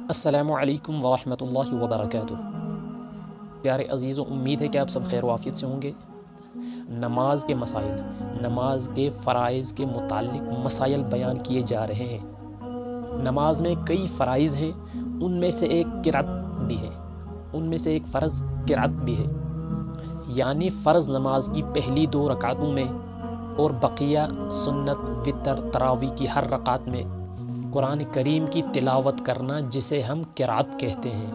السلام علیکم ورحمۃ اللہ وبرکاتہ۔ پیارے عزیزوں، امید ہے کہ آپ سب خیر و عافیت سے ہوں گے۔ نماز کے مسائل، نماز کے فرائض کے متعلق مسائل بیان کیے جا رہے ہیں۔ نماز میں کئی فرائض ہیں، ان میں سے ایک قرأت بھی ہے، ان میں سے ایک فرض قرأت بھی ہے، یعنی فرض نماز کی پہلی 2 رکعتوں میں اور بقیہ سنت، وتر، تراویح کی ہر رکعت میں قرآن کریم کی تلاوت کرنا، جسے ہم قرأت کہتے ہیں،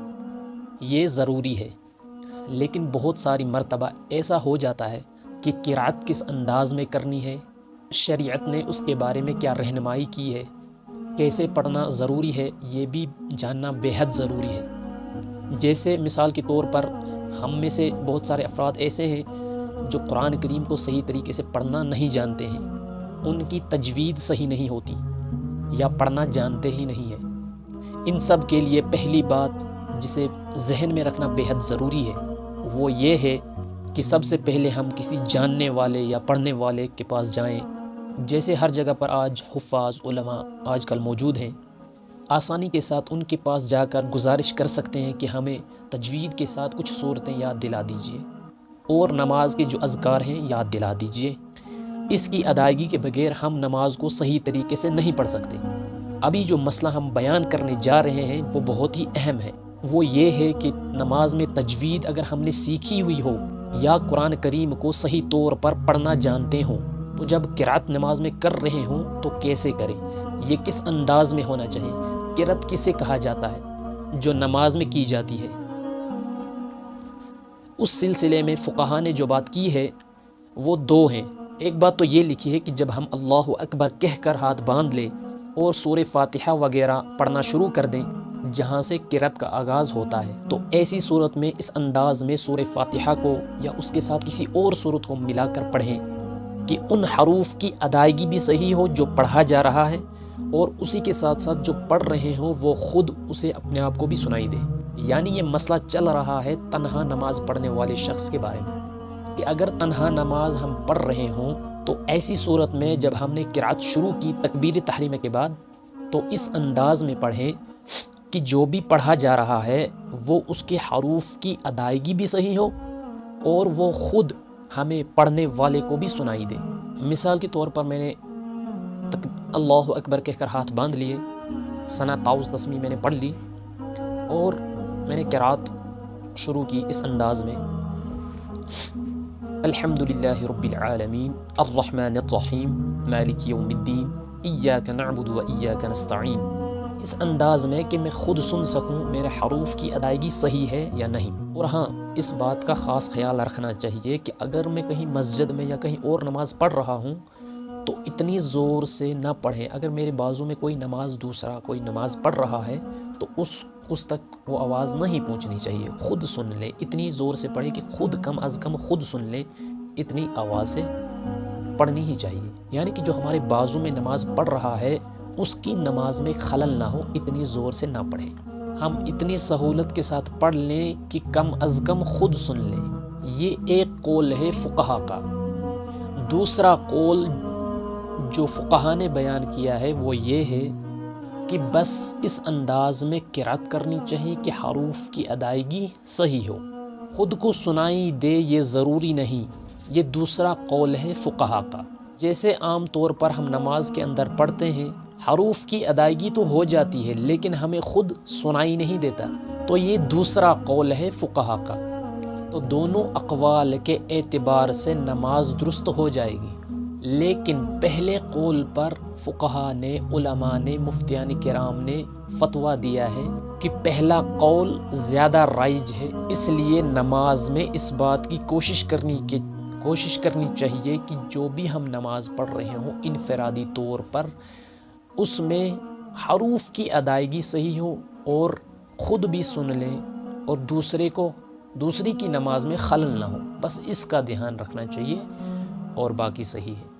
یہ ضروری ہے۔ لیکن بہت ساری مرتبہ ایسا ہو جاتا ہے کہ قرأت کس انداز میں کرنی ہے، شریعت نے اس کے بارے میں کیا رہنمائی کی ہے، کیسے پڑھنا ضروری ہے، یہ بھی جاننا بے حد ضروری ہے۔ جیسے مثال کے طور پر ہم میں سے بہت سارے افراد ایسے ہیں جو قرآن کریم کو صحیح طریقے سے پڑھنا نہیں جانتے ہیں، ان کی تجوید صحیح نہیں ہوتی یا پڑھنا جانتے ہی نہیں ہیں۔ ان سب کے لیے پہلی بات جسے ذہن میں رکھنا بے حد ضروری ہے وہ یہ ہے کہ سب سے پہلے ہم کسی جاننے والے یا پڑھنے والے کے پاس جائیں۔ جیسے ہر جگہ پر آج حفاظ، علماء آج کل موجود ہیں، آسانی کے ساتھ ان کے پاس جا کر گزارش کر سکتے ہیں کہ ہمیں تجوید کے ساتھ کچھ صورتیں یاد دلا دیجیے اور نماز کے جو اذکار ہیں یاد دلا دیجیے۔ اس کی ادائیگی کے بغیر ہم نماز کو صحیح طریقے سے نہیں پڑھ سکتے۔ ابھی جو مسئلہ ہم بیان کرنے جا رہے ہیں وہ بہت ہی اہم ہے۔ وہ یہ ہے کہ نماز میں تجوید اگر ہم نے سیکھی ہوئی ہو یا قرآن کریم کو صحیح طور پر پڑھنا جانتے ہوں، تو جب قرأت نماز میں کر رہے ہوں تو کیسے کریں، یہ کس انداز میں ہونا چاہیے، قرأت کسے کہا جاتا ہے جو نماز میں کی جاتی ہے۔ اس سلسلے میں فقہا نے جو بات کی ہے وہ 2 ہیں۔ ایک بات تو یہ لکھی ہے کہ جب ہم اللہ اکبر کہہ کر ہاتھ باندھ لیں اور سورہ فاتحہ وغیرہ پڑھنا شروع کر دیں جہاں سے قرأت کا آغاز ہوتا ہے، تو ایسی صورت میں اس انداز میں سورہ فاتحہ کو یا اس کے ساتھ کسی اور صورت کو ملا کر پڑھیں کہ ان حروف کی ادائیگی بھی صحیح ہو جو پڑھا جا رہا ہے، اور اسی کے ساتھ ساتھ جو پڑھ رہے ہوں وہ خود اسے اپنے آپ کو بھی سنائی دے۔ یعنی یہ مسئلہ چل رہا ہے تنہا نماز پڑھنے والے شخص کے بارے میں کہ اگر تنہا نماز ہم پڑھ رہے ہوں تو ایسی صورت میں جب ہم نے قرأت شروع کی تکبیر تحریمہ کے بعد، تو اس انداز میں پڑھیں کہ جو بھی پڑھا جا رہا ہے وہ اس کے حروف کی ادائیگی بھی صحیح ہو اور وہ خود ہمیں پڑھنے والے کو بھی سنائی دے۔ مثال کے طور پر میں نے اللہ اکبر کہہ کر ہاتھ باندھ لیے، ثنا تعوذ تسمیہ میں نے پڑھ لی اور میں نے قرأت شروع کی اس انداز میں، الحمدللہ رب العالمین الرحمن الرحیم مالک یوم الدین ایاک نعبد و ایاک نستعین۔ اس انداز میں کہ میں خود سن سکوں میرے حروف کی ادائیگی صحیح ہے یا نہیں۔ اور ہاں، اس بات کا خاص خیال رکھنا چاہیے کہ اگر میں کہیں مسجد میں یا کہیں اور نماز پڑھ رہا ہوں تو اتنی زور سے نہ پڑھیں۔ اگر میرے بازو میں کوئی دوسرا کوئی نماز پڑھ رہا ہے تو اس تک وہ آواز نہیں پہنچنی چاہیے، خود سن لیں، اتنی زور سے پڑھیں کہ خود کم از کم خود سن لیں، اتنی آواز سے پڑھنی ہی چاہیے۔ یعنی کہ جو ہمارے بازو میں نماز پڑھ رہا ہے اس کی نماز میں خلل نہ ہو، اتنی زور سے نہ پڑھیں۔ ہم اتنی سہولت کے ساتھ پڑھ لیں کہ کم از کم خود سن لیں۔ یہ ایک قول ہے فقہا کا۔ دوسرا قول جو فقہا نے بیان کیا ہے وہ یہ ہے کہ بس اس انداز میں قرأت کرنی چاہیے کہ حروف کی ادائیگی صحیح ہو، خود کو سنائی دے یہ ضروری نہیں۔ یہ دوسرا قول ہے فقہا کا۔ جیسے عام طور پر ہم نماز کے اندر پڑھتے ہیں، حروف کی ادائیگی تو ہو جاتی ہے لیکن ہمیں خود سنائی نہیں دیتا، تو یہ دوسرا قول ہے فقہا کا۔ تو دونوں اقوال کے اعتبار سے نماز درست ہو جائے گی، لیکن پہلے قول پر فقہا نے، علماء نے، مفتیان کرام نے فتویٰ دیا ہے کہ پہلا قول زیادہ رائج ہے، اس لیے نماز میں اس بات کی کوشش کرنی چاہیے کہ جو بھی ہم نماز پڑھ رہے ہوں انفرادی طور پر اس میں حروف کی ادائیگی صحیح ہو اور خود بھی سن لیں اور دوسری کی نماز میں خلل نہ ہو، بس اس کا دھیان رکھنا چاہیے اور باقی صحیح ہے۔